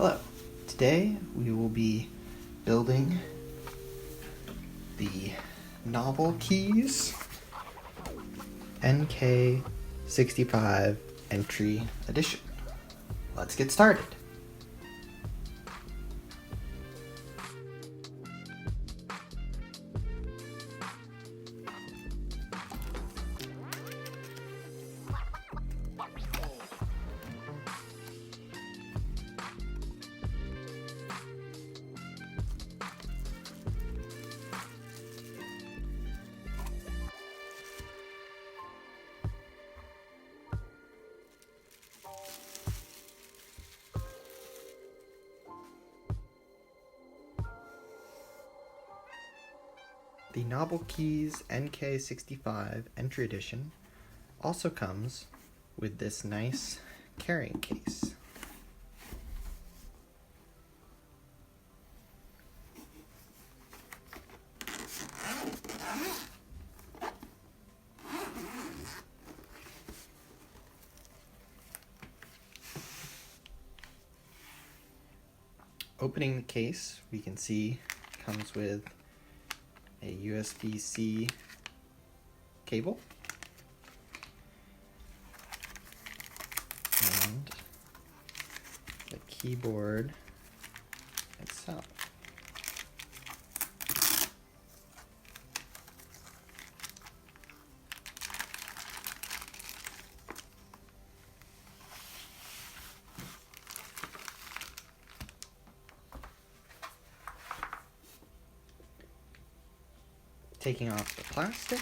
Hello, today we will be building the Novel Keys NK65 Entry Edition. Let's get started. The Novel Keys NK65 Entry Edition also comes with this nice carrying case. Opening the case, we can see it comes with a USB-C cable and the keyboard itself. Taking off the plastic,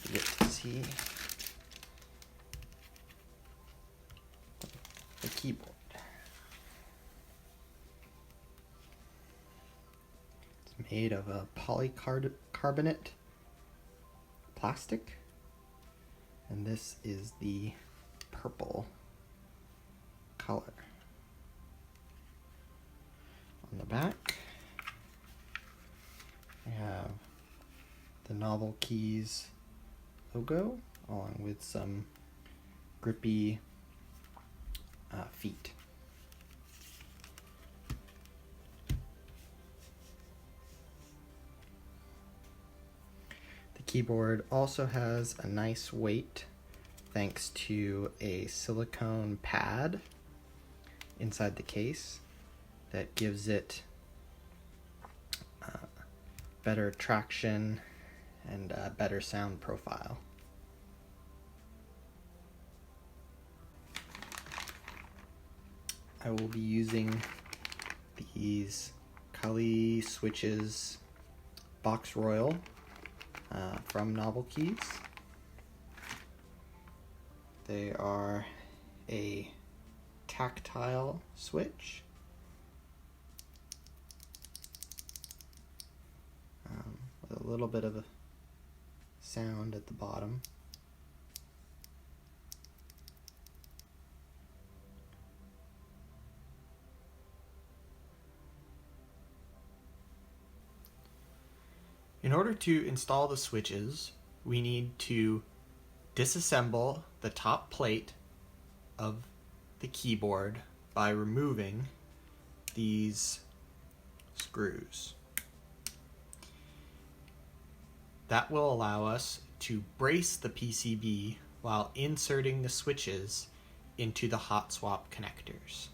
you get to see the keyboard. It's made of a polycarbonate plastic, and this is the purple color. On the back, we have the Novel Keys logo along with some grippy feet. The keyboard also has a nice weight thanks to a silicone pad inside the case that gives it better traction and better sound profile. I will be using these Kali switches Box Royal from Novel Keys. They are a tactile switch with a little bit of a sound at the bottom. In order to install the switches, we need to disassemble the top plate of the keyboard by removing these screws. That will allow us to brace the PCB while inserting the switches into the hot swap connectors.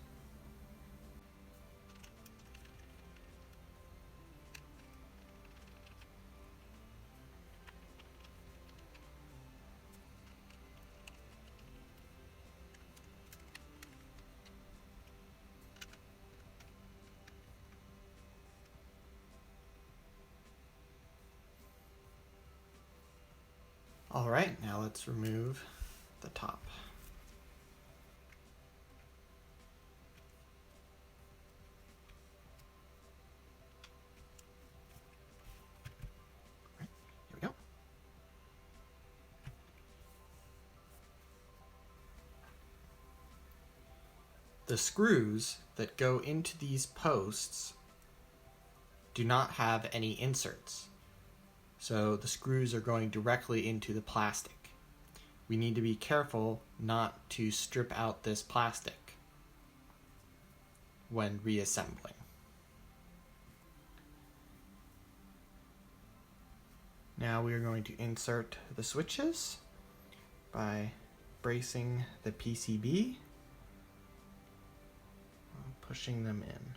Alright, now let's remove the top. Here we go. The screws that go into these posts do not have any inserts, so the screws are going directly into the plastic. we need to be careful not to strip out this plastic when reassembling. Now we are going to insert the switches by bracing the PCB, pushing them in.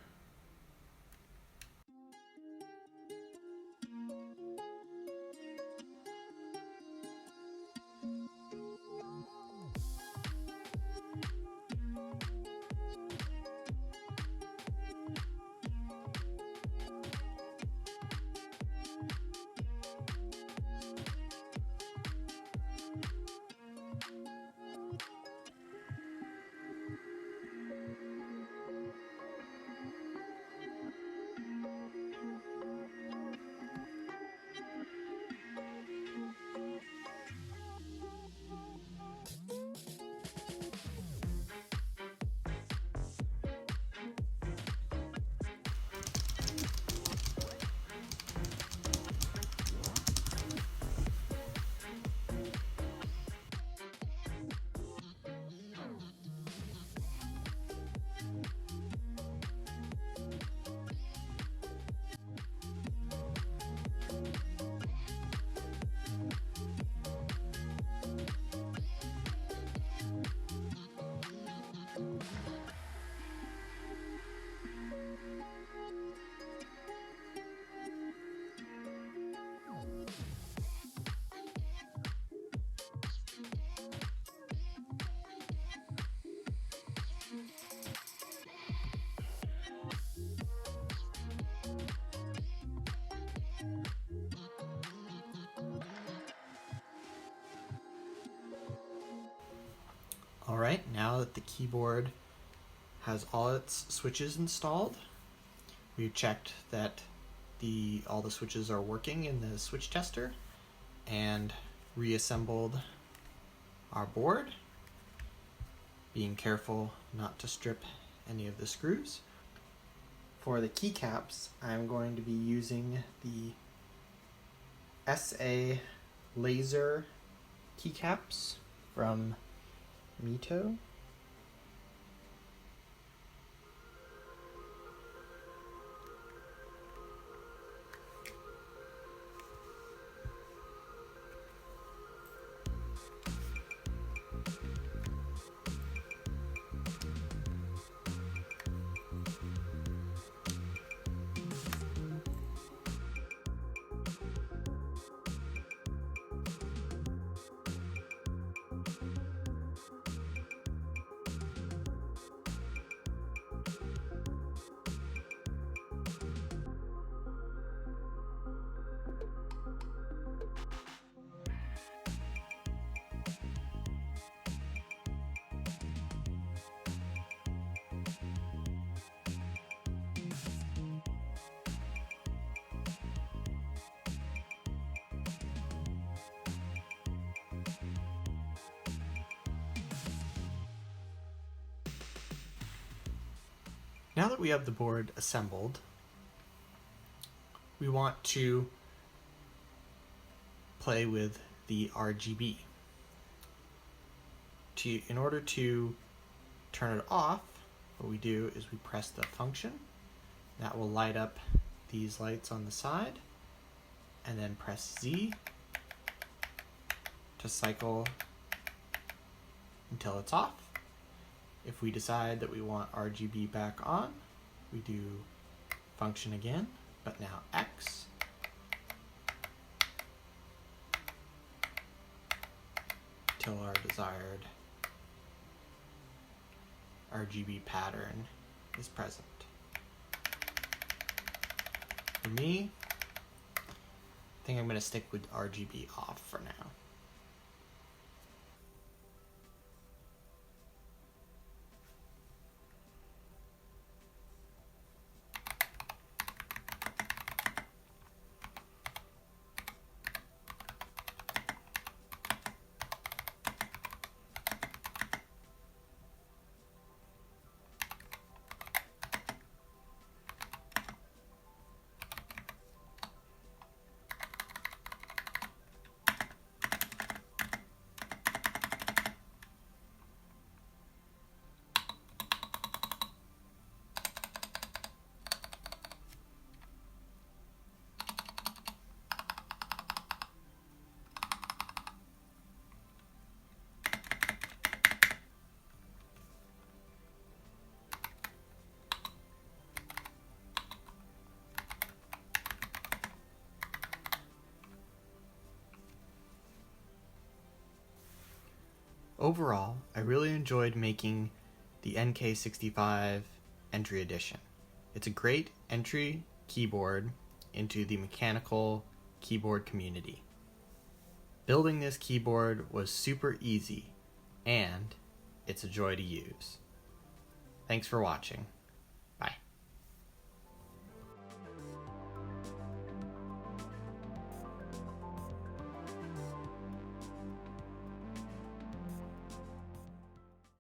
Alright, now that the keyboard has all its switches installed, we've checked that all the switches are working in the switch tester and reassembled our board, being careful not to strip any of the screws. For the keycaps, I'm going to be using the SA laser keycaps from Mito. Now that we have the board assembled, we want to play with the RGB. In order to turn it off, what we do is we press the function. That will light up these lights on the side, and then press Z to cycle until it's off. If we decide that we want RGB back on, we do function again, but now X. Till our desired RGB pattern is present. For me, I think I'm going to stick with RGB off for now. Overall, I really enjoyed making the NK65 entry edition. It's a great entry keyboard into the mechanical keyboard community. Building this keyboard was super easy, and it's a joy to use. Thanks for watching.